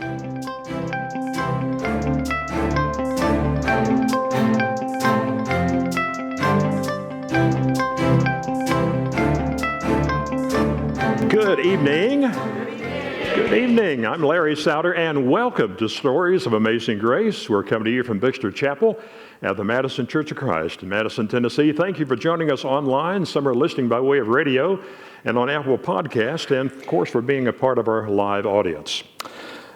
Good evening. Good evening. I'm Larry Souter, and welcome to Stories of Amazing Grace. We're coming to you from Bixter Chapel at the Madison Church of Christ in Madison, Tennessee. Thank you for joining us online. Some are listening by way of radio and on Apple Podcast, and of course for being a part of our live audience.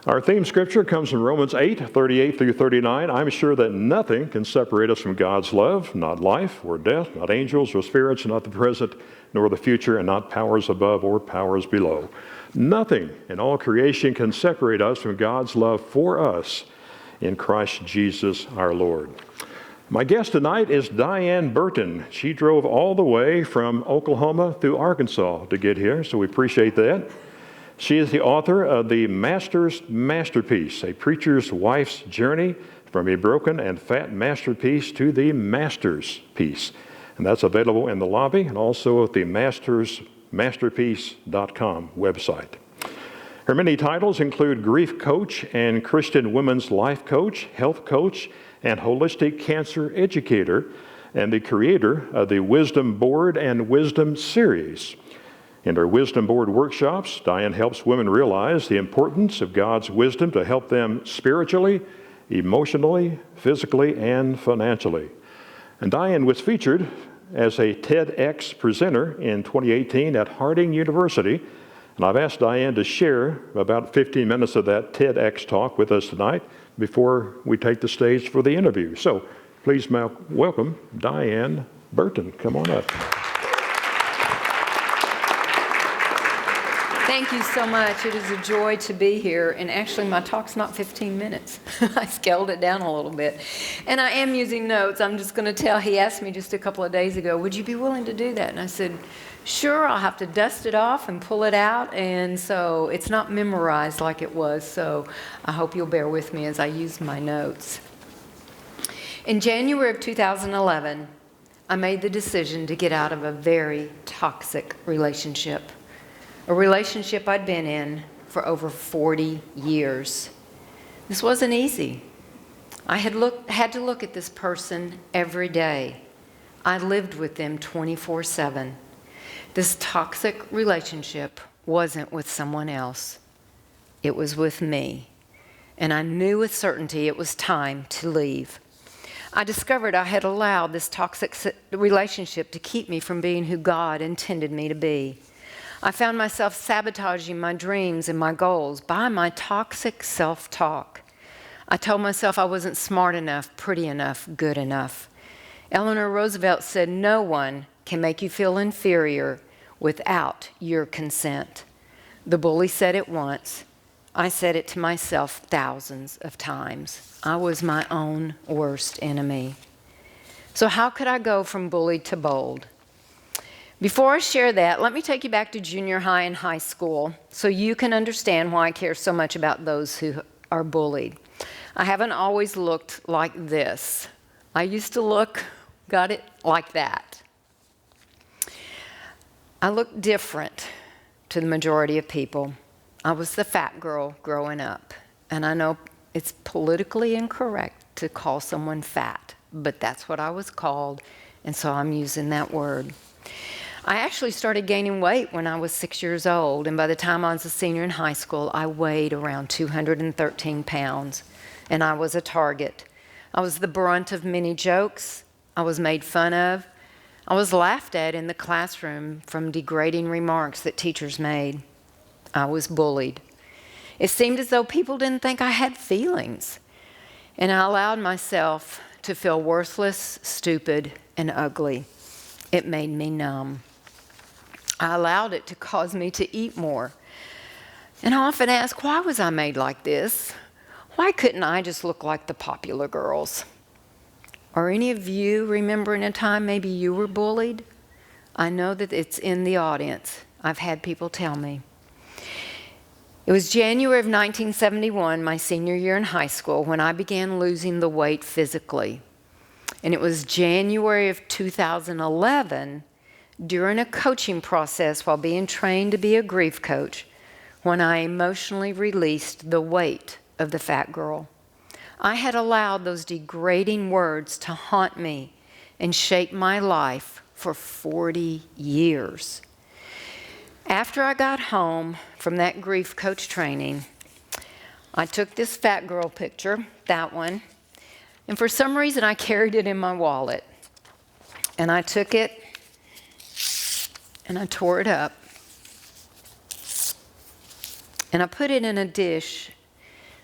Our theme scripture comes from Romans 8:38 through 39. I'm sure that nothing can separate us from God's love, not life or death, not angels or spirits, not the present nor the future, and not powers above or powers below. Nothing in all creation can separate us from God's love for us in Christ Jesus our Lord. My guest tonight is Diane Burton. She drove all the way from Oklahoma through Arkansas to get here, so we appreciate that. She is the author of The Master's Masterpiece, a preacher's wife's journey from a broken and fat masterpiece to the Master's Piece. And that's available in the lobby and also at the mastersmasterpiece.com website. Her many titles include Grief Coach and Christian Women's Life Coach, Health Coach, and Holistic Cancer Educator, and the creator of the Wisdom Board and Wisdom Series. In her Wisdom Board workshops, Diane helps women realize the importance of God's wisdom to help them spiritually, emotionally, physically, and financially. And Diane was featured as a TEDx presenter in 2018 at Harding University. And I've asked Diane to share about 15 minutes of that TEDx talk with us tonight before we take the stage for the interview. So please welcome Diane Burton. Come on up. Thank you so much. It is a joy to be here. And actually, my talk's not 15 minutes. I scaled it down a little bit. And I am using notes. I'm just going to tell, he asked me just a couple of days ago, would you be willing to do that? And I said, sure, I'll have to dust it off and pull it out. And so it's not memorized like it was. So I hope you'll bear with me as I use my notes. In January of 2011, I made the decision to get out of a very toxic relationship. A relationship I'd been in for over 40 years. This wasn't easy. I had to look at this person every day. I lived with them 24/7. This toxic relationship wasn't with someone else. It was with me. And I knew with certainty it was time to leave. I discovered I had allowed this toxic relationship to keep me from being who God intended me to be. I found myself sabotaging my dreams and my goals by my toxic self-talk. I told myself I wasn't smart enough, pretty enough, good enough. Eleanor Roosevelt said, no one can make you feel inferior without your consent. The bully said it once. I said it to myself thousands of times. I was my own worst enemy. So how could I go from bullied to bold? Before I share that, let me take you back to junior high and high school so you can understand why I care so much about those who are bullied. I haven't always looked like this. I used to look, got it, like that. I looked different to the majority of people. I was the fat girl growing up, and I know it's politically incorrect to call someone fat, but that's what I was called, and so I'm using that word. I actually started gaining weight when I was 6 years old, and by the time I was a senior in high school, I weighed around 213 pounds, and I was a target. I was the brunt of many jokes. I was made fun of. I was laughed at in the classroom from degrading remarks that teachers made. I was bullied. It seemed as though people didn't think I had feelings, and I allowed myself to feel worthless, stupid, and ugly. It made me numb. I allowed it to cause me to eat more. And I often ask, why was I made like this? Why couldn't I just look like the popular girls? Are any of you remembering a time maybe you were bullied? I know that it's in the audience. I've had people tell me. It was January of 1971, my senior year in high school, when I began losing the weight physically. And it was January of 2011, during a coaching process while being trained to be a grief coach, when I emotionally released the weight of the fat girl. I had allowed those degrading words to haunt me and shape my life for 40 years. After I got home from that grief coach training, I took this fat girl picture, that one, and for some reason I carried it in my wallet. And I took it and I tore it up. And I put it in a dish.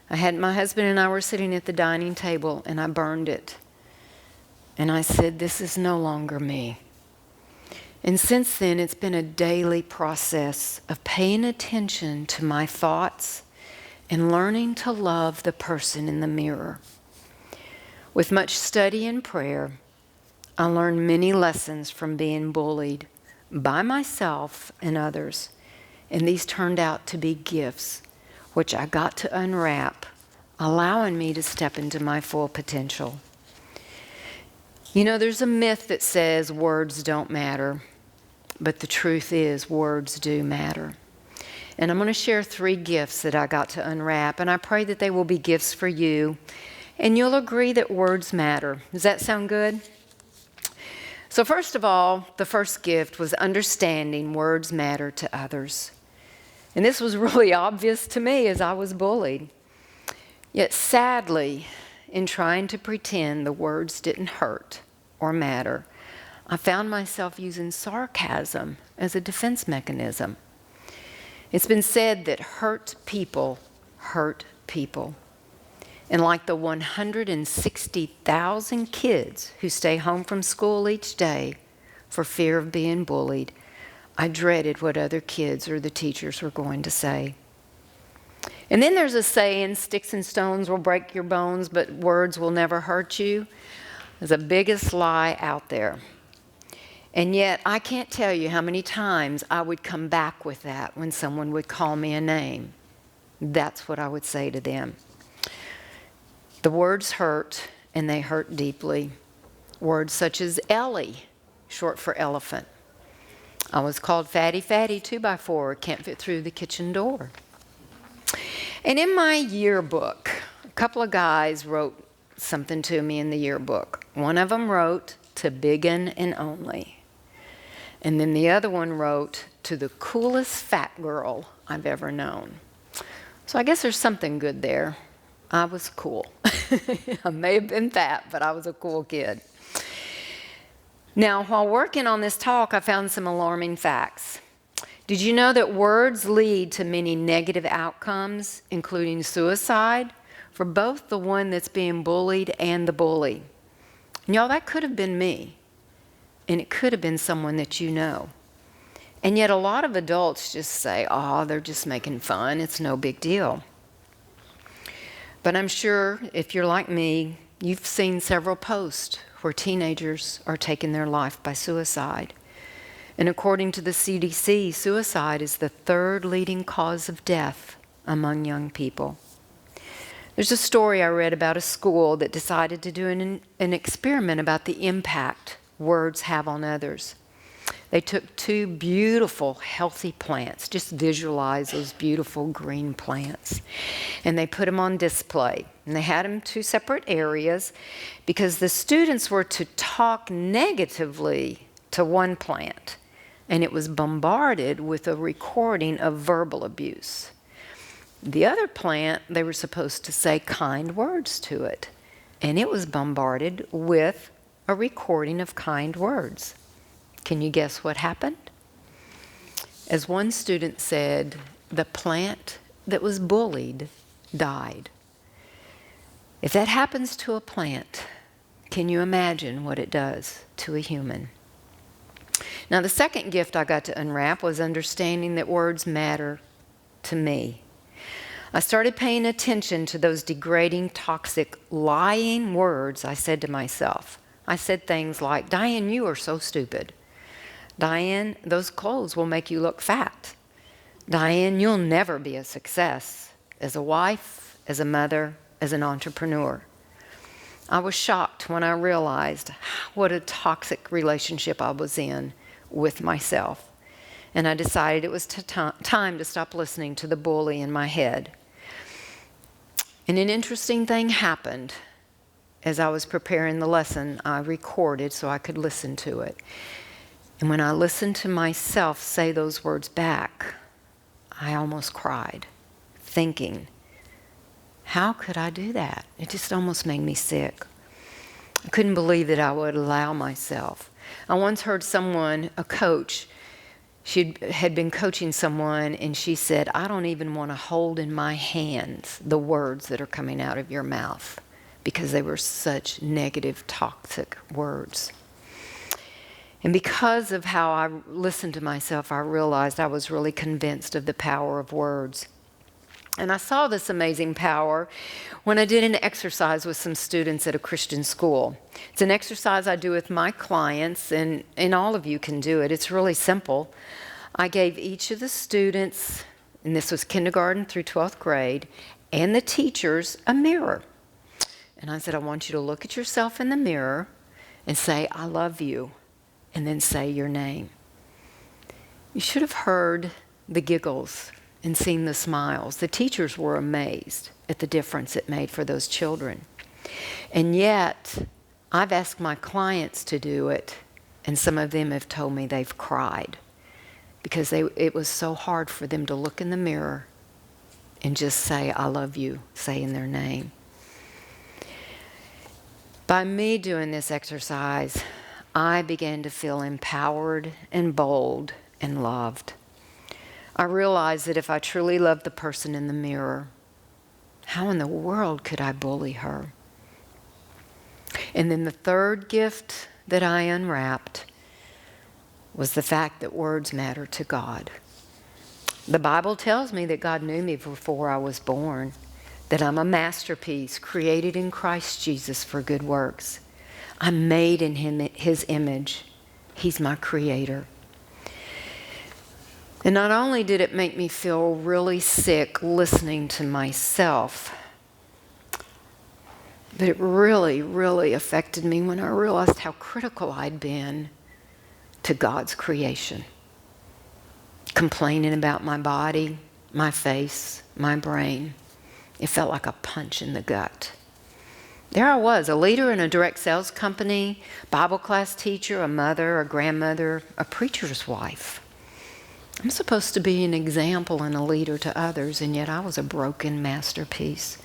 My husband and I were sitting at the dining table, and I burned it. And I said, this is no longer me. And since then, it's been a daily process of paying attention to my thoughts and learning to love the person in the mirror. With much study and prayer, I learned many lessons from being bullied by myself and others. And these turned out to be gifts, which I got to unwrap, allowing me to step into my full potential. You know, there's a myth that says words don't matter, but the truth is words do matter. And I'm going to share 3 gifts that I got to unwrap, and I pray that they will be gifts for you, and you'll agree that words matter. Does that sound good? So first of all, the first gift was understanding words matter to others. And this was really obvious to me as I was bullied. Yet sadly, in trying to pretend the words didn't hurt or matter, I found myself using sarcasm as a defense mechanism. It's been said that hurt people hurt people. And like the 160,000 kids who stay home from school each day for fear of being bullied, I dreaded what other kids or the teachers were going to say. And then there's a saying, sticks and stones will break your bones, but words will never hurt you. It's the biggest lie out there. And yet, I can't tell you how many times I would come back with that when someone would call me a name. That's what I would say to them. The words hurt, and they hurt deeply. Words such as Ellie, short for elephant. I was called Fatty 2x4, can't fit through the kitchen door. And in my yearbook, a couple of guys wrote something to me in the yearbook. One of them wrote, to Biggin and Only. And then the other one wrote, to the coolest fat girl I've ever known. So I guess there's something good there. I was cool. I may have been fat, but I was a cool kid. Now, while working on this talk, I found some alarming facts. Did you know that words lead to many negative outcomes, including suicide, for both the one that's being bullied and the bully? And y'all, that could have been me. And it could have been someone that you know. And yet a lot of adults just say, oh, they're just making fun. It's no big deal. But I'm sure if you're like me, you've seen several posts where teenagers are taking their life by suicide. And according to the CDC, suicide is the 3rd leading cause of death among young people. There's a story I read about a school that decided to do an experiment about the impact words have on others. They took 2 beautiful, healthy plants. Just visualize those beautiful green plants. And they put them on display. And they had them 2 separate areas because the students were to talk negatively to one plant. And it was bombarded with a recording of verbal abuse. The other plant, they were supposed to say kind words to it. And it was bombarded with a recording of kind words. Can you guess what happened? As one student said, the plant that was bullied died. If that happens to a plant, can you imagine what it does to a human? Now, the second gift I got to unwrap was understanding that words matter to me. I started paying attention to those degrading, toxic, lying words I said to myself. I said things like, Diane, you are so stupid. Diane, those clothes will make you look fat. Diane, you'll never be a success as a wife, as a mother, as an entrepreneur. I was shocked when I realized what a toxic relationship I was in with myself. and I decided it was time to stop listening to the bully in my head. And an interesting thing happened. As I was preparing the lesson, I recorded so I could listen to it. And when I listened to myself say those words back, I almost cried, thinking, how could I do that? It just almost made me sick. I couldn't believe that I would allow myself. I once heard someone, a coach, she had been coaching someone, and she said, I don't even want to hold in my hands the words that are coming out of your mouth, because they were such negative, toxic words. And because of how I listened to myself, I realized I was really convinced of the power of words. And I saw this amazing power when I did an exercise with some students at a Christian school. It's an exercise I do with my clients, and all of you can do it. It's really simple. I gave each of the students, and this was kindergarten through 12th grade, and the teachers a mirror. And I said, I want you to look at yourself in the mirror and say, I love you, and then say your name. You should have heard the giggles and seen the smiles. The teachers were amazed at the difference it made for those children. And yet, I've asked my clients to do it, and some of them have told me they've cried because it was so hard for them to look in the mirror and just say, I love you, saying their name. By me doing this exercise, I began to feel empowered and bold and loved. I realized that if I truly loved the person in the mirror, how in the world could I bully her? And then the third gift that I unwrapped was the fact that words matter to God. The Bible tells me that God knew me before I was born, that I'm a masterpiece created in Christ Jesus for good works. I'm made in His image. He's my creator. And not only did it make me feel really sick listening to myself, but it really, really affected me when I realized how critical I'd been to God's creation. Complaining about my body, my face, my brain. It felt like a punch in the gut. There I was, a leader in a direct sales company, Bible class teacher, a mother, a grandmother, a preacher's wife. I'm supposed to be an example and a leader to others, and yet I was a broken masterpiece.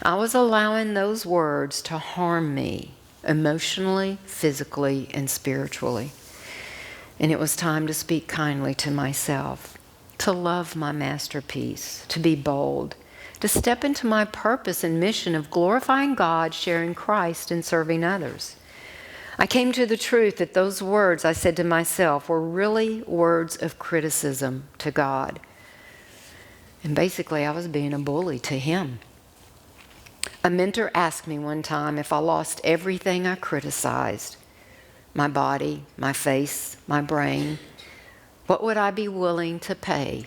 I was allowing those words to harm me emotionally, physically, and spiritually. And it was time to speak kindly to myself, to love my masterpiece, to be bold, to step into my purpose and mission of glorifying God, sharing Christ, and serving others. I came to the truth that those words I said to myself were really words of criticism to God. And basically, I was being a bully to Him. A mentor asked me one time if I lost everything I criticized, my body, my face, my brain, what would I be willing to pay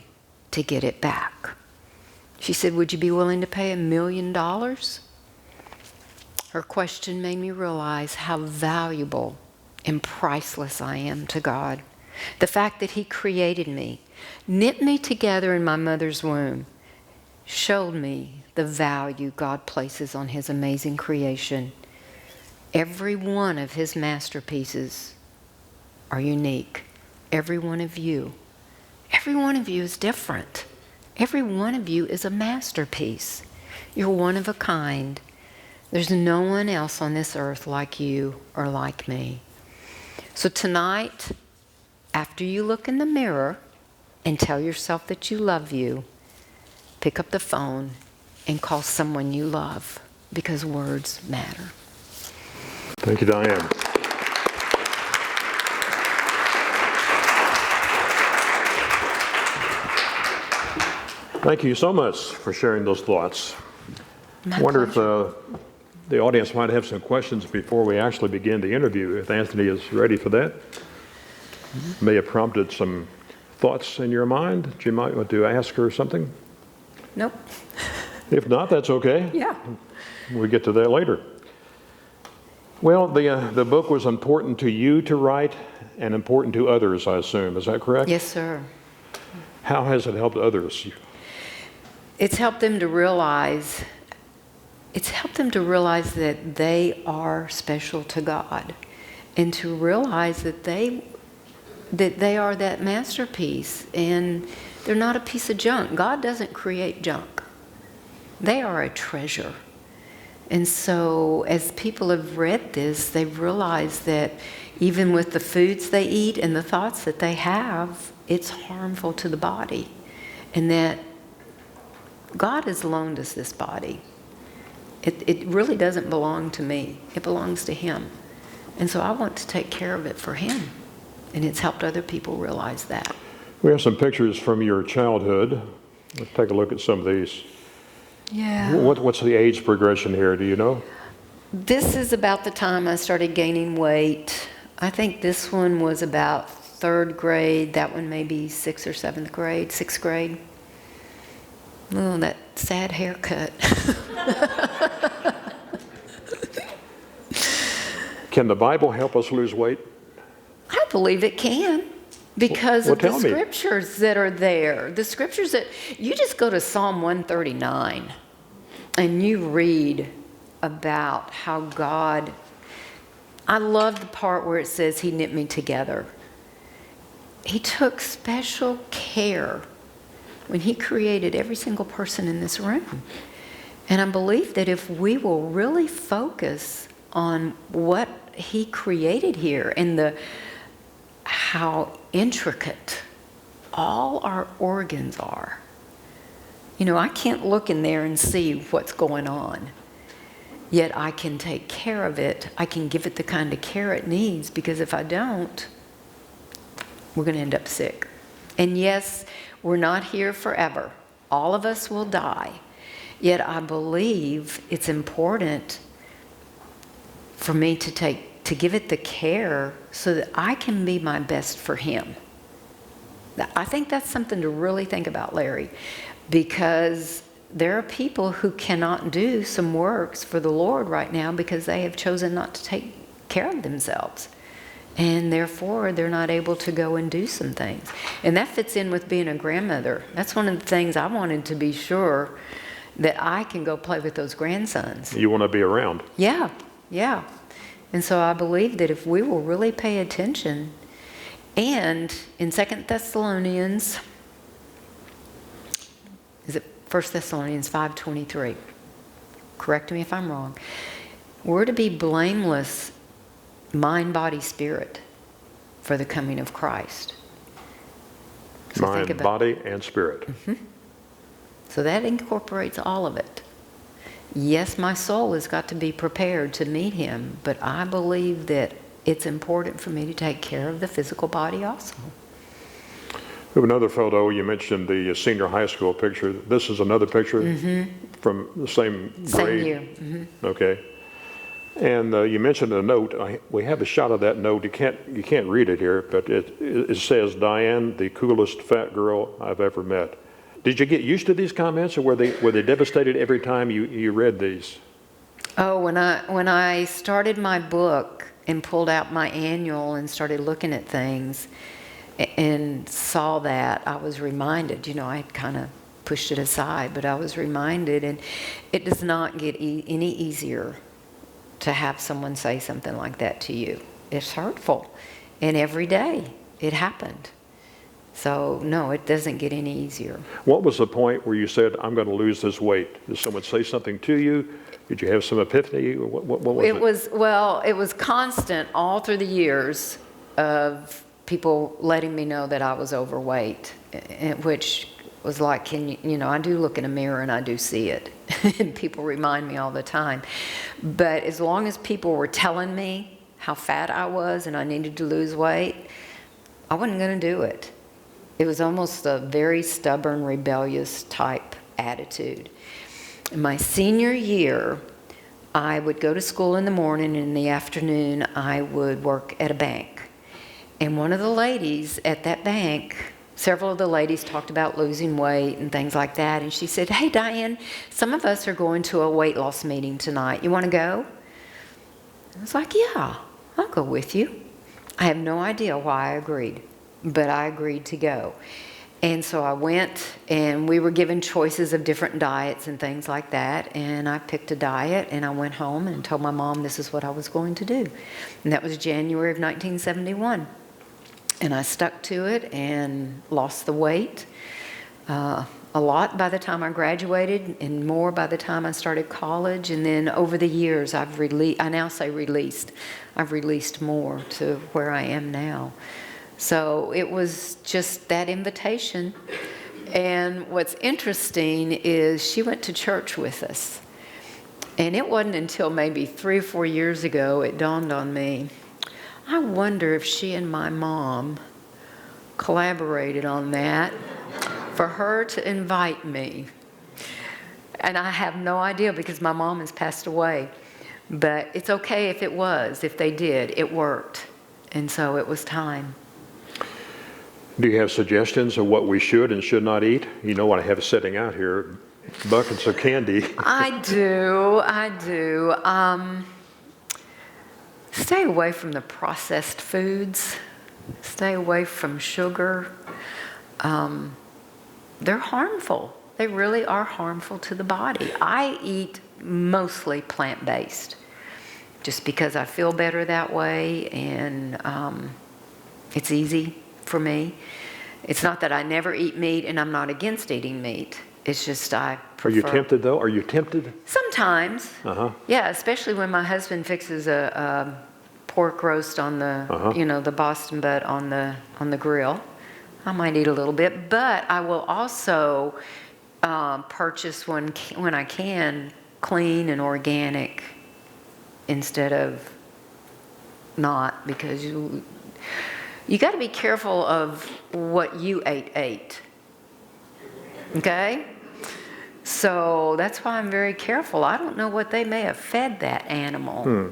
to get it back? She said, would you be willing to pay $1 million? Her question made me realize how valuable and priceless I am to God. The fact that He created me, knit me together in my mother's womb, showed me the value God places on His amazing creation. Every one of His masterpieces are unique. Every one of you is different. Every one of you is a masterpiece. You're one of a kind. There's no one else on this earth like you or like me. So tonight, after you look in the mirror and tell yourself that you love you, pick up the phone and call someone you love, because words matter. Thank you, Diane. Thank you so much for sharing those thoughts. My I wonder pleasure. if the audience might have some questions before we actually begin the interview, if Anthony is ready for that. May have prompted some thoughts in your mind that you might want to ask her something. Nope. If not, that's okay. Yeah. We'll get to that later. Well, the book was important to you to write and important to others, I assume. Is that correct? Yes, sir. How has it helped others? It's helped them to realize that they are special to God, and to realize that they are that masterpiece, and they're not a piece of junk. God doesn't create junk. They are a treasure. And so as people have read this, they've realized that even with the foods they eat and the thoughts that they have, it's harmful to the body. And that God has loaned us this body. It really doesn't belong to me. It belongs to Him. And so I want to take care of it for Him. And it's helped other people realize that. We have some pictures from your childhood. Let's take a look at some of these. Yeah. What's the age progression here? Do you know? This is about the time I started gaining weight. I think this one was about 3rd grade. That one maybe 6th or 7th grade, 6th grade. Oh, that sad haircut. Can the Bible help us lose weight? I believe it can, because of the tell me. scriptures that are there. The scriptures that, you just go to Psalm 139 and you read about how God, I love the part where it says He knit me together. He took special care when He created every single person in this room. And I believe that if we will really focus on what He created here and how intricate all our organs are. You know, I can't look in there and see what's going on. Yet I can take care of it. I can give it the kind of care it needs, because if I don't, we're going to end up sick. And yes, we're not here forever. All of us will die. Yet I believe it's important for me to give it the care so that I can be my best for Him. I think that's something to really think about, Larry, because there are people who cannot do some works for the Lord right now because they have chosen not to take care of themselves. And therefore, they're not able to go and do some things. And that fits in with being a grandmother. That's one of the things I wanted to be sure that I can go play with those grandsons. You want to be around. Yeah, yeah. And so I believe that if we will really pay attention, and in 2 Thessalonians, is it 1 Thessalonians 5:23? Correct me if I'm wrong. We're to be blameless, mind, body, spirit, for the coming of Christ. So Mind, body, and spirit. Mm-hmm. So that incorporates all of it. Yes, my soul has got to be prepared to meet Him, but I believe that it's important for me to take care of the physical body also. We have another photo. You mentioned the senior high school picture. This is another picture from the same grade. Same year. Mm-hmm. Okay. And you mentioned a note. We have a shot of that note. You can't read it here, but it says, "Diane, the coolest fat girl I've ever met." Did you get used to these comments, or were they devastated every time you read these? Oh, when I started my book and pulled out my annual and started looking at things and saw that, I was reminded. You know, I had kind of pushed it aside, but I was reminded, and it does not get any easier to have someone say something like that to you. It's hurtful, and every day it happened. So, no, it doesn't get any easier. What was the point where you said, "I'm going to lose this weight"? Did someone say something to you? Did you have some epiphany? What was it? It was constant all through the years of people letting me know that I was overweight, which was like, I do look in a mirror and I do see it. And people remind me all the time. But as long as people were telling me how fat I was and I needed to lose weight, I wasn't going to do it. It was almost a very stubborn, rebellious type attitude. In my senior year, I would go to school in the morning, and in the afternoon, I would work at a bank. And one of the ladies at that bank, several of the ladies talked about losing weight and things like that. And she said, "Hey, Diane, some of us are going to a weight loss meeting tonight. You want to go?" I was like, "Yeah, I'll go with you." I have no idea why I agreed, but I agreed to go. And so I went, and we were given choices of different diets and things like that. And I picked a diet, and I went home and told my mom this is what I was going to do. And that was January of 1971. And I stuck to it and lost the weight a lot by the time I graduated, and more by the time I started college. And then over the years, I've released more to where I am now. So it was just that invitation. And what's interesting is she went to church with us. And it wasn't until maybe 3 or 4 years ago it dawned on me, I wonder if she and my mom collaborated on that for her to invite me. And I have no idea because my mom has passed away. But it's okay if they did. It worked. And so it was time. Do you have suggestions of what we should and should not eat? You know what I have sitting out here, buckets of candy. I do. Stay away from the processed foods. Stay away from sugar. They're harmful. They really are harmful to the body. I eat mostly plant-based just because I feel better that way, and it's easy for me. It's not that I never eat meat, and I'm not against eating meat. It's just I prefer. Are you tempted, though? Are you tempted? Sometimes. Yeah, especially when my husband fixes a pork roast on the, the Boston butt on the grill. I might eat a little bit, but I will also purchase when I can clean and organic instead of not, because you got to be careful of what you ate. Okay? So that's why I'm very careful. I don't know what they may have fed that animal.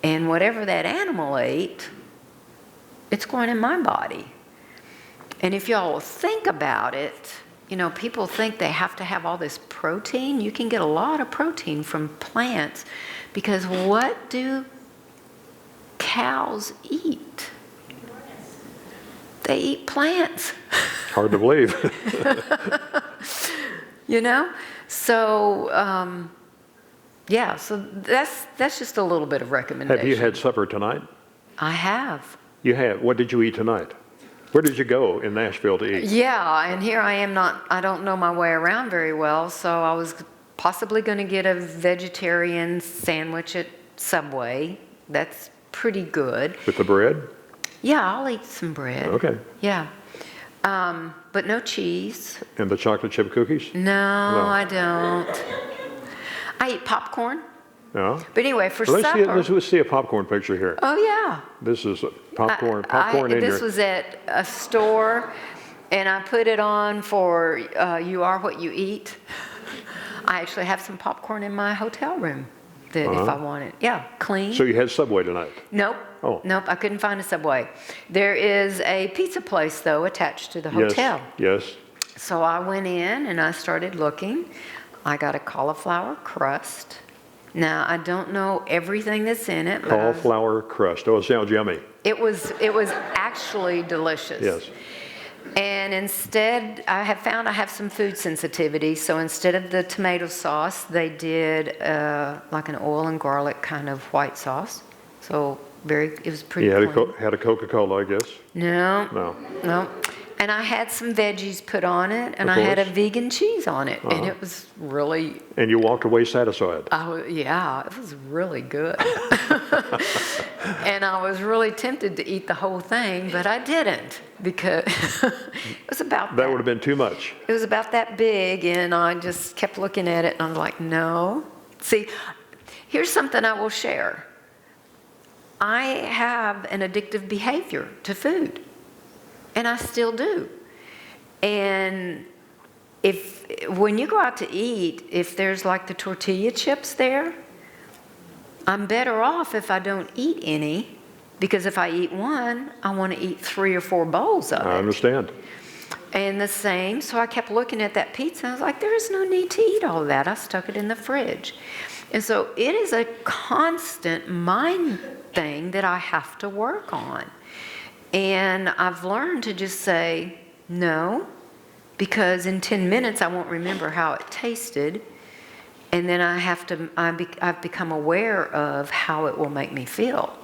And whatever that animal ate, it's going in my body. And if y'all will think about it, people think they have to have all this protein. You can get a lot of protein from plants, because what do cows eat? They eat plants. Hard to believe. So yeah, so that's just a little bit of recommendation. Have you had supper tonight? I have. You have. What did you eat tonight? Where did you go in Nashville to eat? Yeah, and here I am I don't know my way around very well, so I was possibly going to get a vegetarian sandwich at Subway. That's pretty good. With the bread? Yeah, I'll eat some bread. Okay. Yeah. But no cheese. And the chocolate chip cookies? No, I don't. I eat popcorn. No. But anyway, for Let's supper. Let's see a popcorn picture here. Oh, yeah. This is popcorn. This was at a store, and I put it on for You Are What You Eat. I actually have some popcorn in my hotel room that if I want it. Yeah, clean. So you had Subway tonight? Nope. Oh. Nope, I couldn't find a Subway. There is a pizza place, though, attached to the hotel. Yes. So I went in and I started looking. I got a cauliflower crust. Now, I don't know everything that's in it. Cauliflower crust. Oh, it sounds yummy. It was actually delicious. Yes. And instead, I have some food sensitivity. So instead of the tomato sauce, they did like an oil and garlic kind of white sauce. So it was pretty clean. Had a Coca-Cola, I guess? No. And I had some veggies put on it, and I had a vegan cheese on it, and it was really... And you walked away satisfied? Yeah, it was really good. And I was really tempted to eat the whole thing, but I didn't, because it was about that. That would have been too much. It was about that big, and I just kept looking at it, and I was like, no. See, here's something I will share. I have an addictive behavior to food. And I still do. And when you go out to eat, if there's like the tortilla chips there, I'm better off if I don't eat any, because if I eat one, I want to eat 3 or 4 bowls of it. I understand. And the same, so I kept looking at that pizza. I was like, there is no need to eat all of that. I stuck it in the fridge. And so it is a constant mind thing that I have to work on. And I've learned to just say, No, because in 10 minutes I won't remember how it tasted, and then I've become aware of how it will make me feel.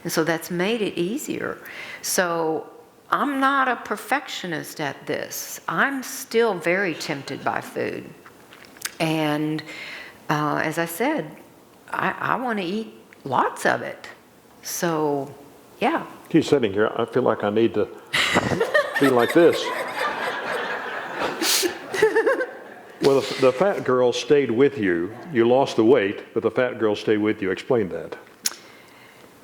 And so that's made it easier. So I'm not a perfectionist at this. I'm still very tempted by food. And as I said, I want to eat lots of it. So, yeah. Keep sitting here. I feel like I need to be like this. Well, the fat girl stayed with you. You lost the weight, but the fat girl stayed with you. Explain that.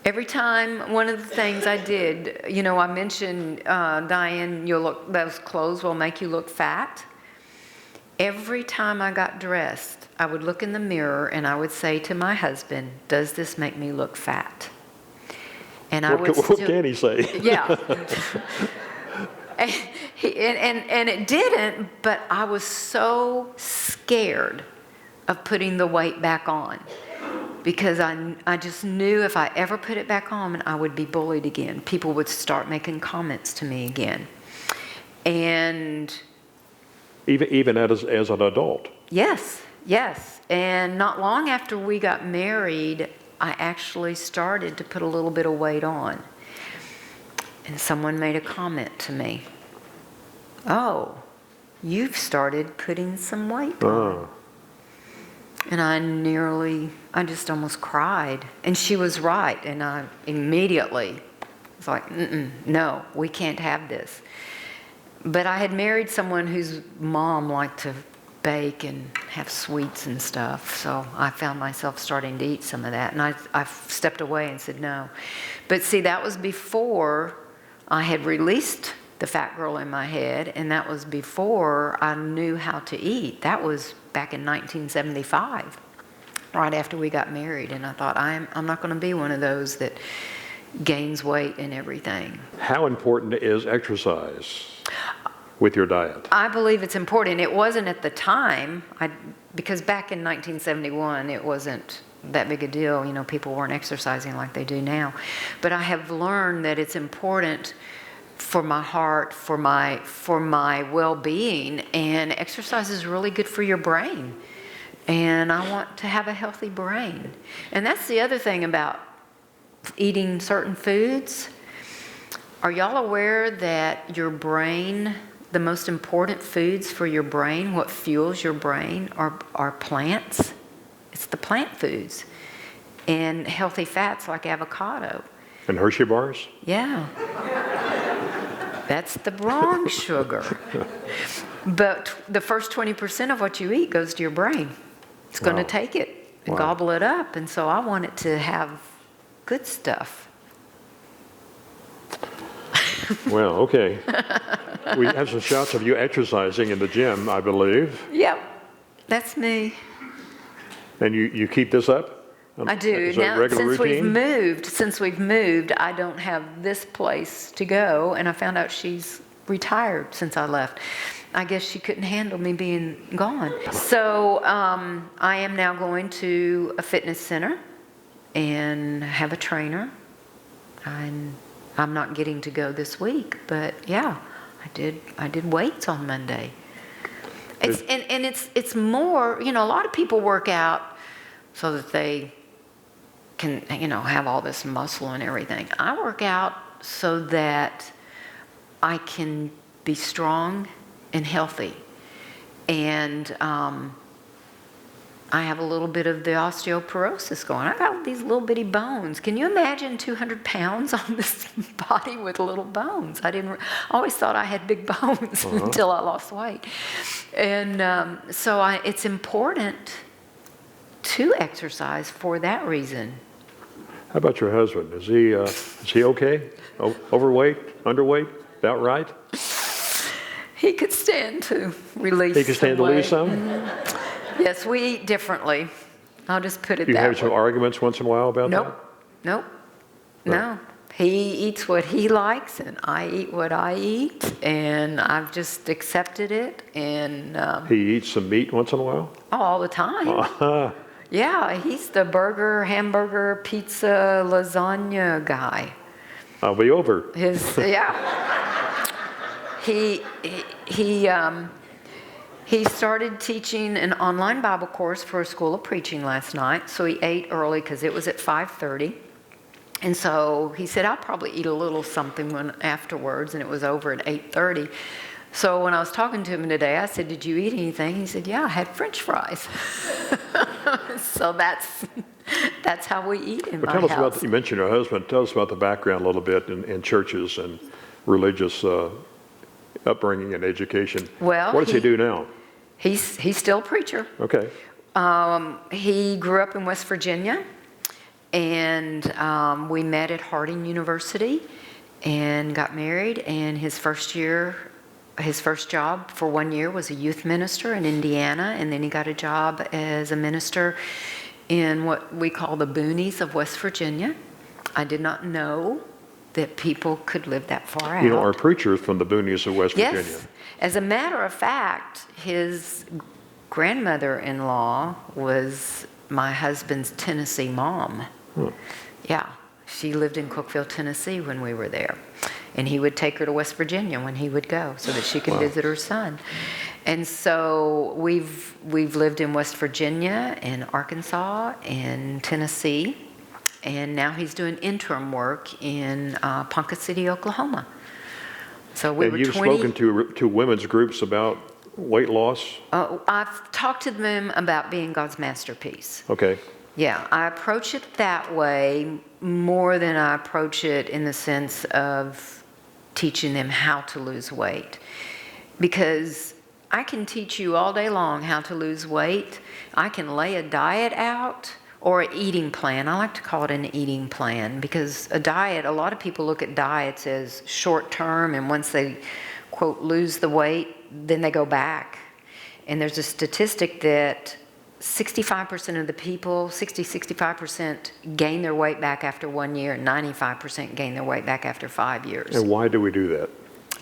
Every time, one of the things I did, I mentioned, Diane, those clothes will make you look fat. Every time I got dressed, I would look in the mirror and I would say to my husband, does this make me look fat? And What can he say? Yeah. And it didn't, but I was so scared of putting the weight back on because I just knew if I ever put it back on, I would be bullied again. People would start making comments to me again. And Even as an adult? yes. And not long after we got married, I actually started to put a little bit of weight on. And someone made a comment to me. Oh, you've started putting some weight on. And I just almost cried. And she was right. And I immediately was like, no, we can't have this. But I had married someone whose mom liked to bake and have sweets and stuff. So I found myself starting to eat some of that. And I stepped away and said no. But see, that was before I had released the fat girl in my head, and that was before I knew how to eat. That was back in 1975, right after we got married. And I thought, I'm not going to be one of those that gains weight and everything. How important is exercise with your diet? I believe it's important. It wasn't at the time, because back in 1971, it wasn't that big a deal. People weren't exercising like they do now. But I have learned that it's important for my heart, for my well-being, and exercise is really good for your brain. And I want to have a healthy brain. And that's the other thing about eating certain foods. Are y'all aware that your brain, the most important foods for your brain, what fuels your brain, are plants? It's the plant foods. And healthy fats like avocado. And Hershey bars? Yeah. That's the wrong sugar. But the first 20% of what you eat goes to your brain. It's going to take it and gobble it up. And so I want it to have good stuff. Well, okay. We have some shots of you exercising in the gym, I believe. Yep, that's me. And you keep this up? I do. Is that Now, regular routine? since we've moved, I don't have this place to go, and I found out she's retired since I left. I guess she couldn't handle me being gone. So I am now going to a fitness center and have a trainer. I'm not getting to go this week, but yeah, I did weights on Monday. It's more, a lot of people work out so that they can, have all this muscle and everything. I work out so that I can be strong and healthy. And I have a little bit of the osteoporosis going. I got these little bitty bones. Can you imagine 200 pounds on this body with little bones? I always thought I had big bones until I lost weight. And so it's important to exercise for that reason. How about your husband? Is he okay? Overweight? Underweight? About right? He could stand to release. He could stand to lose some? Yes, we eat differently. I'll just put it that way. You have some arguments once in a while about that? Nope. No. He eats what he likes, and I eat what I eat, and I've just accepted it. And he eats some meat once in a while? Oh, all the time. Yeah, he's the burger, hamburger, pizza, lasagna guy. I'll be over. he, he, um, he started teaching an online Bible course for a school of preaching last night, so he ate early because it was at 5:30. And so he said, I'll probably eat a little something afterwards, and it was over at 8:30. So when I was talking to him today, I said, did you eat anything? He said, yeah, I had French fries. So that's how we eat in my Tell us house. about, you mentioned your husband. Tell us about the background a little bit in churches and religious upbringing and education. Well, what does he do now? He's still a preacher. Okay. He grew up in West Virginia, and we met at Harding University and got married, and his first job for 1 year was a youth minister in Indiana, and then he got a job as a minister in what we call the boonies of West Virginia. I did not know that people could live that far out. You know, our preacher is from the boonies of West Virginia. Yes. As a matter of fact, his grandmother-in-law was my husband's Tennessee mom. Yeah. She lived in Cookeville, Tennessee when we were there. And he would take her to West Virginia when he would go so that she could visit her son. And so we've lived in West Virginia and Arkansas and Tennessee. And now he's doing interim work in Ponca City, Oklahoma. So we were 20. And you've spoken to women's groups about weight loss? I've talked to them about being God's masterpiece. Okay. Yeah, I approach it that way more than I approach it in the sense of teaching them how to lose weight. Because I can teach you all day long how to lose weight. I can lay a diet out or an eating plan. I like to call it an eating plan because a diet, a lot of people look at diets as short term, and once they, quote, lose the weight, then they go back. And there's a statistic that 65% of the people, 65% gain their weight back after 1 year, and 95% gain their weight back after 5 years. And why do we do that?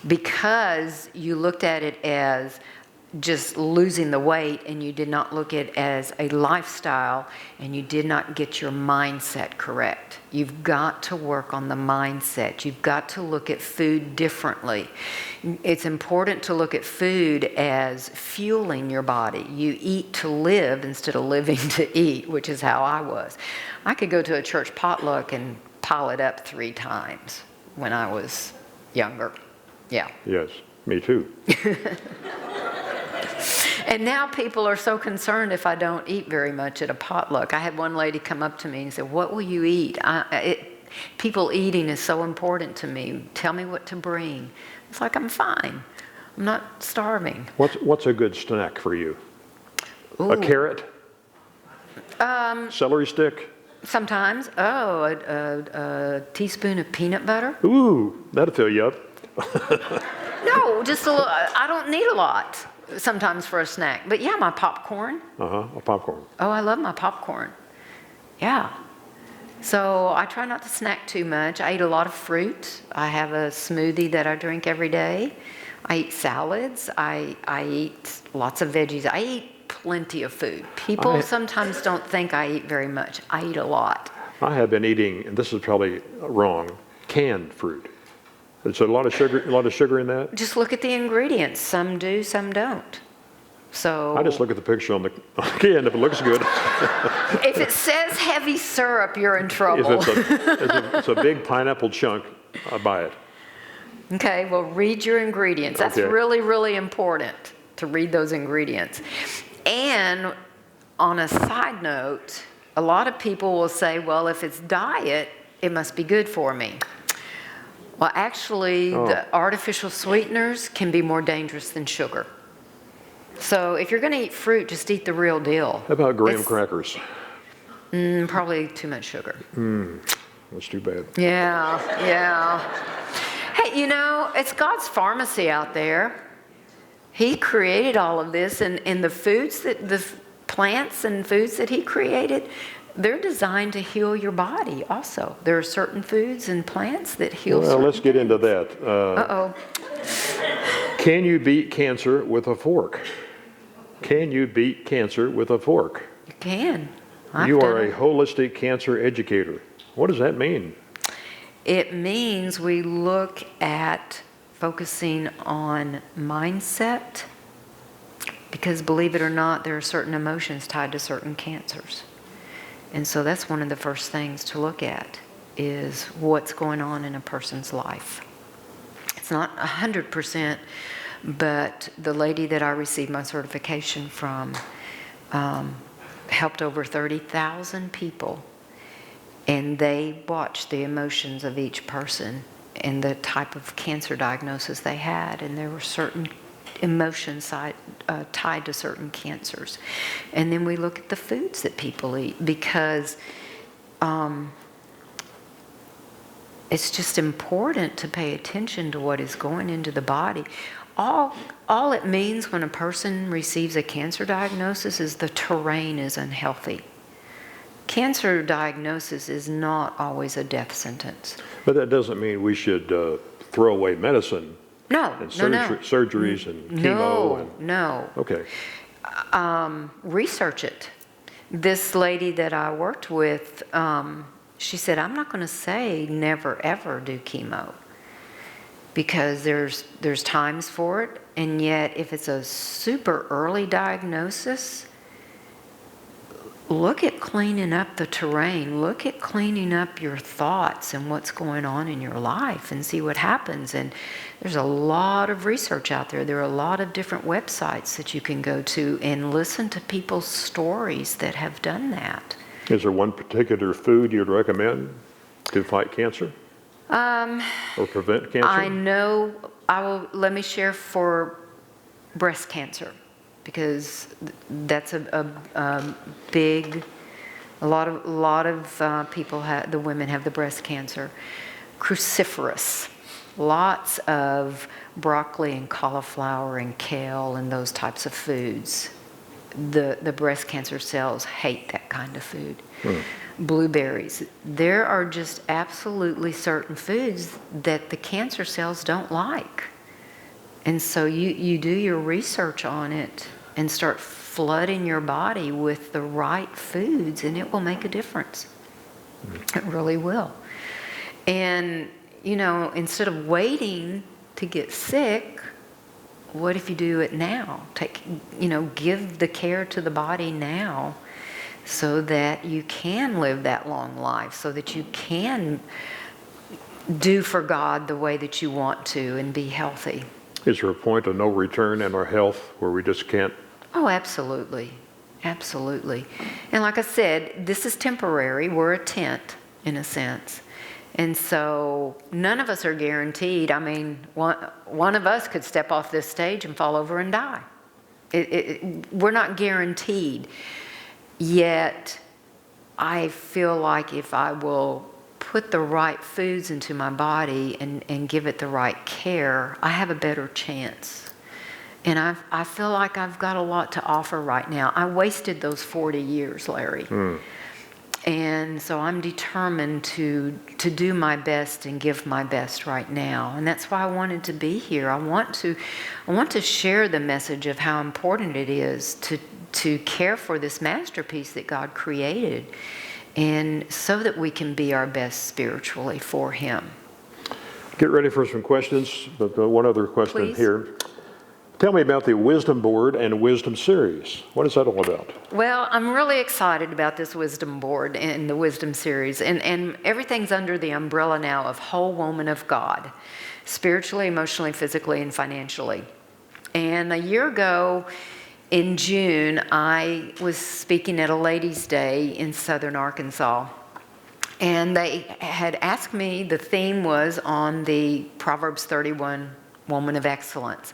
Because you looked at it as just losing the weight, and you did not look at it as a lifestyle, and you did not get your mindset correct. You've got to work on the mindset. You've got to look at food differently. It's important to look at food as fueling your body. You eat to live instead of living to eat, which is how I was. I could go to a church potluck and pile it up 3 times when I was younger. Yeah. Yes, me too. And now people are so concerned if I don't eat very much at a potluck. I had one lady come up to me and say, what will you eat? People eating is so important to me. Tell me what to bring. It's like, I'm fine. I'm not starving. What's a good snack for you? Ooh. A carrot? Celery stick? Sometimes. Oh, a teaspoon of peanut butter. Ooh, that'll fill you up. No, just a little. I don't need a lot sometimes for a snack. But yeah, my popcorn. A popcorn. Oh, I love my popcorn. Yeah. So I try not to snack too much. I eat a lot of fruit. I have a smoothie that I drink every day. I eat salads. I eat lots of veggies. I eat plenty of food. People sometimes don't think I eat very much. I eat a lot. I have been eating, and this is probably wrong, canned fruit. There's a lot of sugar in that? Just look at the ingredients. Some do, some don't. So I just look at the picture on the can. If it looks good. If it says heavy syrup, you're in trouble. If it's a big pineapple chunk, I buy it. Okay, well, read your ingredients. That's really, really important to read those ingredients. And on a side note, a lot of people will say, well, if it's diet, it must be good for me. Well, actually, the artificial sweeteners can be more dangerous than sugar. So if you're going to eat fruit, just eat the real deal. How about graham crackers? Probably too much sugar. That's too bad. Yeah. Hey, you know, it's God's pharmacy out there. He created all of this, and the foods the plants and foods that he created, they're designed to heal your body also. There are certain foods and plants that heal Well, let's get into that. Uh-oh. Can you beat cancer with a fork? Can you beat cancer with a fork? You can. You are a holistic cancer educator. What does that mean? It means we look at focusing on mindset, because believe it or not, there are certain emotions tied to certain cancers. And so that's one of the first things to look at, is what's going on in a person's life. It's not 100%, but the lady that I received my certification from helped over 30,000 people, and they watched the emotions of each person and the type of cancer diagnosis they had, and there were certain emotions tied to certain cancers. And then we look at the foods that people eat, because it's just important to pay attention to what is going into the body. All it means when a person receives a cancer diagnosis is the terrain is unhealthy. Cancer diagnosis is not always a death sentence. But that doesn't mean we should throw away medicine. No, and no. surgeries and chemo. No. Okay. Research it. This lady that I worked with, she said, I'm not going to say never ever do chemo, because there's times for it, and yet if it's a super early diagnosis, look at cleaning up the terrain. Look at cleaning up your thoughts and what's going on in your life, and see what happens. And there's a lot of research out there. There are a lot of different websites that you can go to and listen to people's stories that have done that. Is there one particular food you'd recommend to fight cancer? Or prevent cancer? I know, let me share for breast cancer, because that's a big, a lot of people the women have the breast cancer. Cruciferous, lots of broccoli and cauliflower and kale and those types of foods. The breast cancer cells hate that kind of food. Blueberries. There are just absolutely certain foods that the cancer cells don't like. And so you do your research on it and start flooding your body with the right foods, and it will make a difference. It really will. And, instead of waiting to get sick, what if you do it now? Give the care to the body now, so that you can live that long life, so that you can do for God the way that you want to and be healthy. Is there a point of no return in our health where we just can't? Oh, absolutely. Absolutely. And like I said, this is temporary. We're a tent, in a sense. And so none of us are guaranteed. I mean, one of us could step off this stage and fall over and die. We're not guaranteed. Yet, I feel like if I will put the right foods into my body and give it the right care, I have a better chance. And I feel like I've got a lot to offer right now. I wasted those 40 years, Larry. And so I'm determined to do my best and give my best right now. And that's why I wanted to be here. I want to share the message of how important it is to care for this masterpiece that God created, and so that we can be our best spiritually for Him. Get ready for some questions, but one other question. Please. Here. Tell me about the Wisdom Board and Wisdom Series. What is that all about? Well, I'm really excited about this Wisdom Board and the Wisdom Series, and everything's under the umbrella now of Whole Woman of God, spiritually, emotionally, physically, and financially. And a year ago, in June, I was speaking at a ladies' day in southern Arkansas, and they had asked me, the theme was on the Proverbs 31, Woman of Excellence.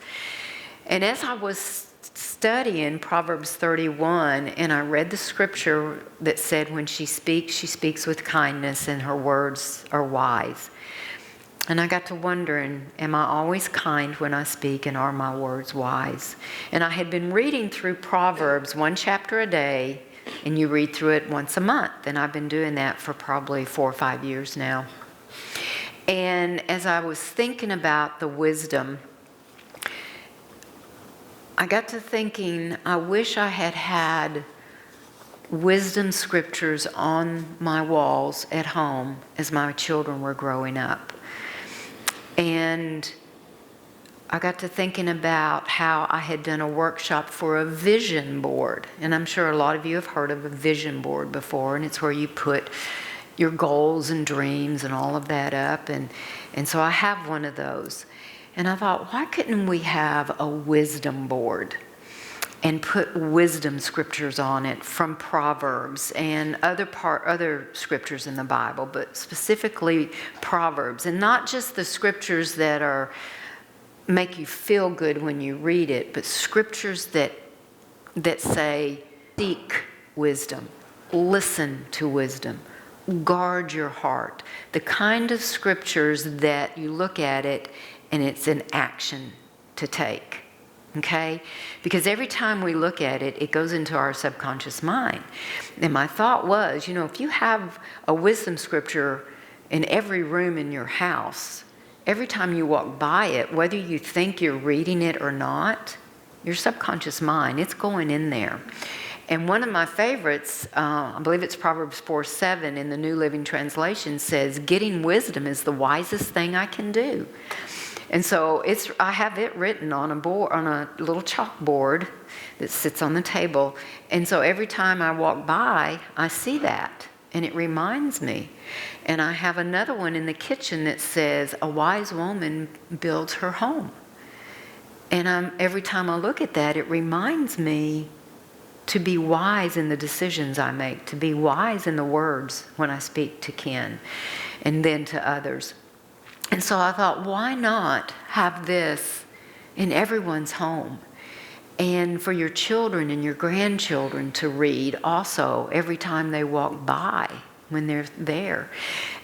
And as I was studying Proverbs 31, and I read the scripture that said, when she speaks with kindness, and her words are wise. And I got to wondering, am I always kind when I speak, and are my words wise? And I had been reading through Proverbs, one chapter a day, and you read through it once a month. And I've been doing that for probably 4 or 5 years now. And as I was thinking about the wisdom, I got to thinking, I wish I had had wisdom scriptures on my walls at home as my children were growing up. And I got to thinking about how I had done a workshop for a vision board. And I'm sure a lot of you have heard of a vision board before, and it's where you put your goals and dreams and all of that up. And so I have one of those. And I thought, why couldn't we have a wisdom board and put wisdom scriptures on it from Proverbs and other scriptures in the Bible, but specifically Proverbs, and not just the scriptures that make you feel good when you read it, but scriptures that say, seek wisdom, listen to wisdom, guard your heart. The kind of scriptures that you look at it and it's an action to take. Okay? Because every time we look at it, it goes into our subconscious mind. And my thought was, if you have a wisdom scripture in every room in your house, every time you walk by it, whether you think you're reading it or not, your subconscious mind, it's going in there. And one of my favorites, I believe it's Proverbs 4:7 in the New Living Translation, says, getting wisdom is the wisest thing I can do. And so I have it written on a little chalkboard that sits on the table. And so every time I walk by, I see that, and it reminds me. And I have another one in the kitchen that says, a wise woman builds her home. And every time I look at that, it reminds me to be wise in the decisions I make, to be wise in the words when I speak to Ken and then to others. And so I thought, why not have this in everyone's home? And for your children and your grandchildren to read also every time they walk by when they're there.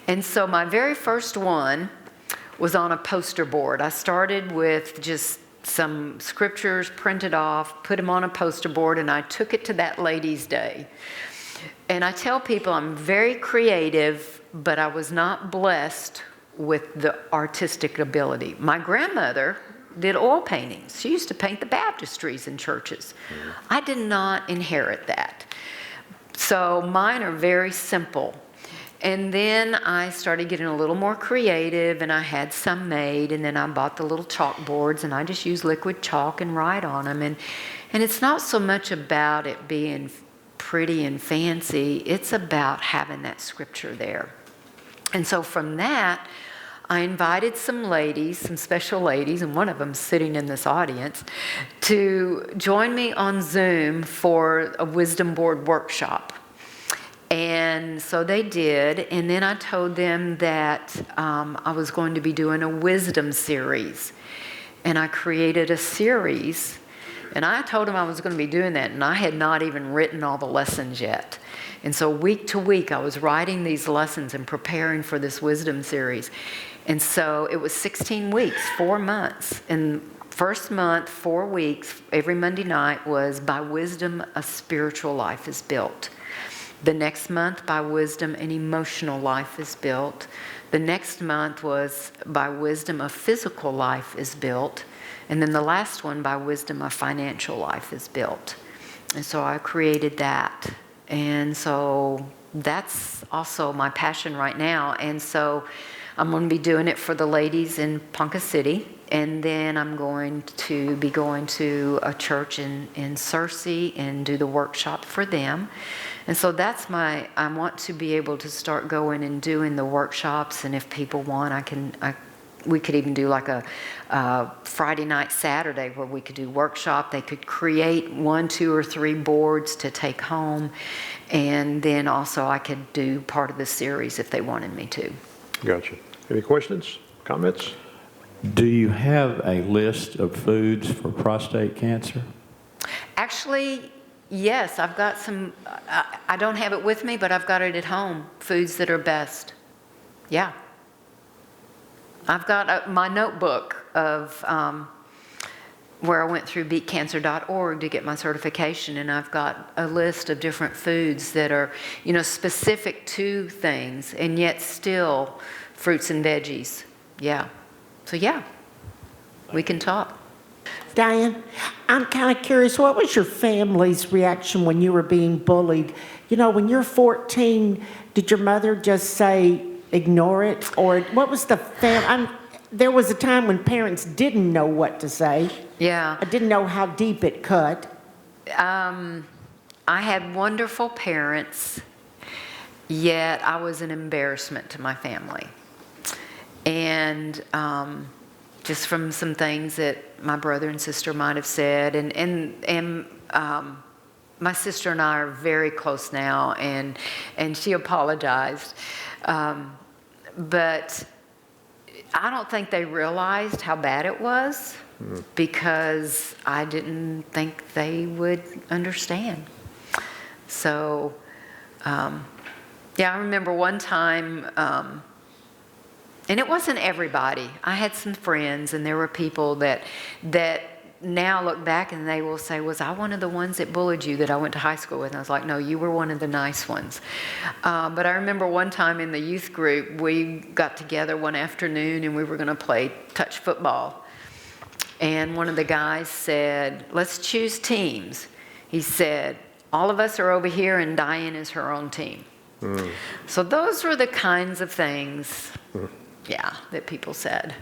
And so my very first one was on a poster board. I started with just some scriptures printed off, put them on a poster board, and I took it to that ladies' day. And I tell people I'm very creative, but I was not blessed with the artistic ability. My grandmother did oil paintings. She used to paint the baptistries in churches. I did not inherit that. So mine are very simple. And then I started getting a little more creative, and I had some made, and then I bought the little chalkboards, and I just use liquid chalk and write on them. And it's not so much about it being pretty and fancy, it's about having that scripture there. And so from that, I invited some ladies, some special ladies, and one of them sitting in this audience, to join me on Zoom for a wisdom board workshop. And so they did, and then I told them that I was going to be doing a wisdom series. And I created a series, and I told them I was going to be doing that, and I had not even written all the lessons yet. And so week to week, I was writing these lessons and preparing for this wisdom series. And so it was 16 weeks, 4 months. And first month, 4 weeks, every Monday night was by wisdom, a spiritual life is built. The next month, by wisdom, an emotional life is built. The next month was by wisdom, a physical life is built. And then the last one, by wisdom, a financial life is built. And so I created that. And so that's also my passion right now. And so I'm going to be doing it for the ladies in Ponca City. And then I'm going to be going to a church in Searcy and do the workshop for them. And so that's I want to be able to start going and doing the workshops. And if people want, we could even do like a Friday night, Saturday where we could do workshop. They could create 1, 2, or 3 boards to take home. And then also I could do part of the series if they wanted me to. Gotcha. Any questions, comments? Do you have a list of foods for prostate cancer? Actually, yes, I've got some. I don't have it with me, but I've got it at home. Foods that are best. Yeah. I've got my notebook of where I went through beatcancer.org to get my certification, and I've got a list of different foods that are, specific to things, and yet still fruits and veggies. Yeah. So yeah, we can talk. Diane, I'm kind of curious, what was your family's reaction when you were being bullied? When you're 14, did your mother just say, ignore it? Or what was the there was a time when parents didn't know what to say. Yeah. I didn't know how deep it cut. I had wonderful parents, yet I was an embarrassment to my family. And just from some things that my brother and sister might have said, and my sister and I are very close now, and she apologized. But I don't think they realized how bad it was because I didn't think they would understand. So, yeah, I remember one time, and it wasn't everybody. I had some friends, and there were people that now look back and they will say, was I one of the ones that bullied you that I went to high school with? And I was like, no, you were one of the nice ones. But I remember one time in the youth group, we got together one afternoon and we were going to play touch football. And one of the guys said, let's choose teams. He said, all of us are over here and Diane is her own team. So those were the kinds of things, yeah, that people said.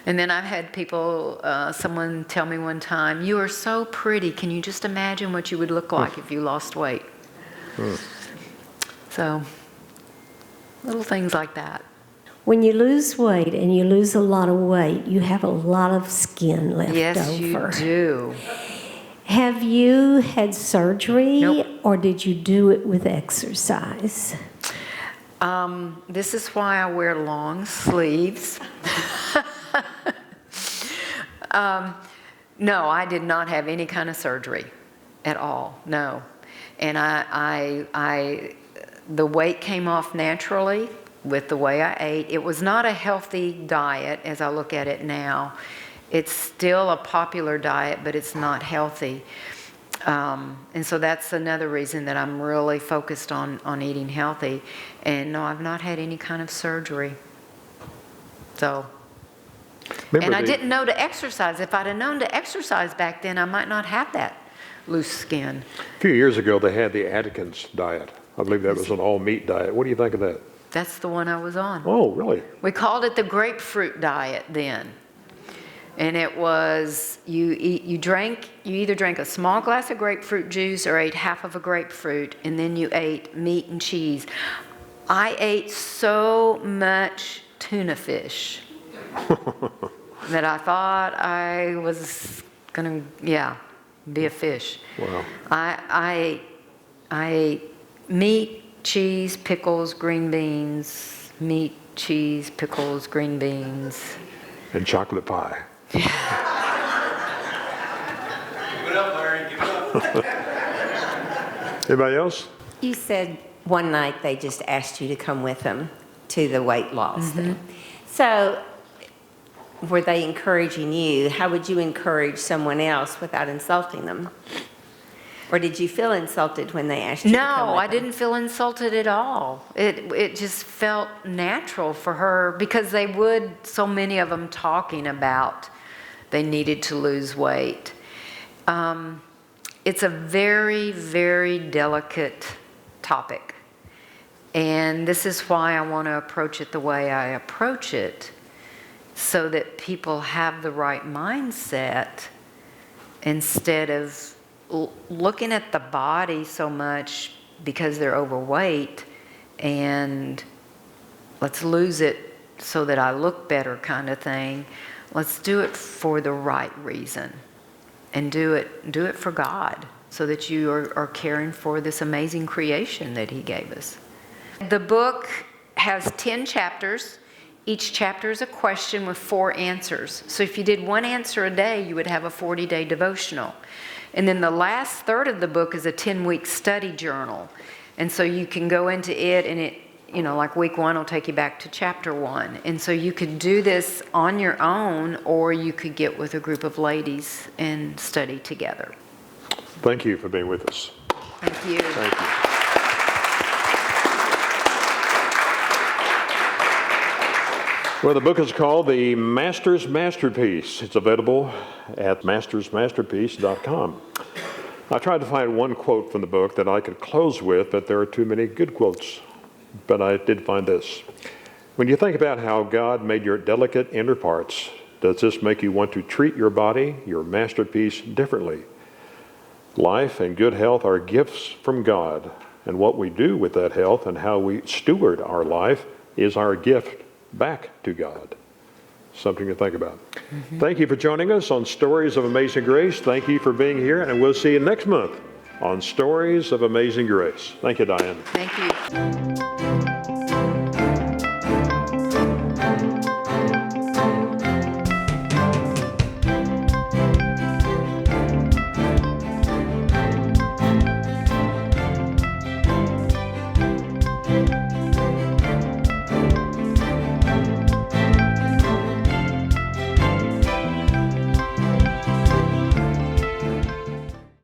And then I've had people, someone tell me one time, you are so pretty. Can you just imagine what you would look like if you lost weight? So, little things like that. When you lose weight and you lose a lot of weight, you have a lot of skin left Yes, over. you do. Have you had surgery? Nope. Or did you do it with exercise? This is why I wear long sleeves. No, I did not have any kind of surgery at all, no. And the weight came off naturally with the way I ate. It was not a healthy diet as I look at it now. It's still a popular diet, but it's not healthy. And so that's another reason that I'm really focused on eating healthy. And no, I've not had any kind of surgery. So, and I didn't know to exercise. If I'd have known to exercise back then, I might not have that loose skin. A few years ago, they had the Atkins diet. I believe that was an all-meat diet. What do you think of that? That's the one I was on. Oh, really? We called it the grapefruit diet then. And it was, you either drank a small glass of grapefruit juice or ate half of a grapefruit, and then you ate meat and cheese. I ate so much tuna fish that I thought I was gonna, be a fish. Wow. I ate meat, cheese, pickles, green beans, meat, cheese, pickles, green beans. And chocolate pie. Give it up, Larry. Give it up. Anybody else? You said one night they just asked you to come with them to the weight loss thing. So were they encouraging you? How would you encourage someone else without insulting them? Or did you feel insulted when they asked you to come No, with I them? didn't feel insulted at all. It just felt natural for her because they would, so many of them talking about they needed to lose weight. It's a very, very delicate topic. And this is why I want to approach it the way I approach it, so that people have the right mindset instead of looking at the body so much because they're overweight and let's lose it so that I look better kind of thing. Let's do it for the right reason and do it for God so that you are caring for this amazing creation that He gave us. The book has 10 chapters. Each chapter is a question with 4 answers. So if you did 1 answer a day, you would have a 40-day devotional. And then the last third of the book is a 10-week study journal. And so you can go into it and it, like week 1 will take you back to chapter 1. And so you could do this on your own, or you could get with a group of ladies and study together. Thank you for being with us. Thank you. Thank you. Well, the book is called The Master's Masterpiece. It's available at mastersmasterpiece.com. I tried to find one quote from the book that I could close with, but there are too many good quotes. But I did find this. When you think about how God made your delicate inner parts, does this make you want to treat your body, your masterpiece, differently? Life and good health are gifts from God, and what we do with that health and how we steward our life is our gift back to God. Something to think about. Thank you for joining us on Stories of Amazing Grace. Thank you for being here, and we'll see you next month on Stories of Amazing Grace. Thank you, Diane. Thank you.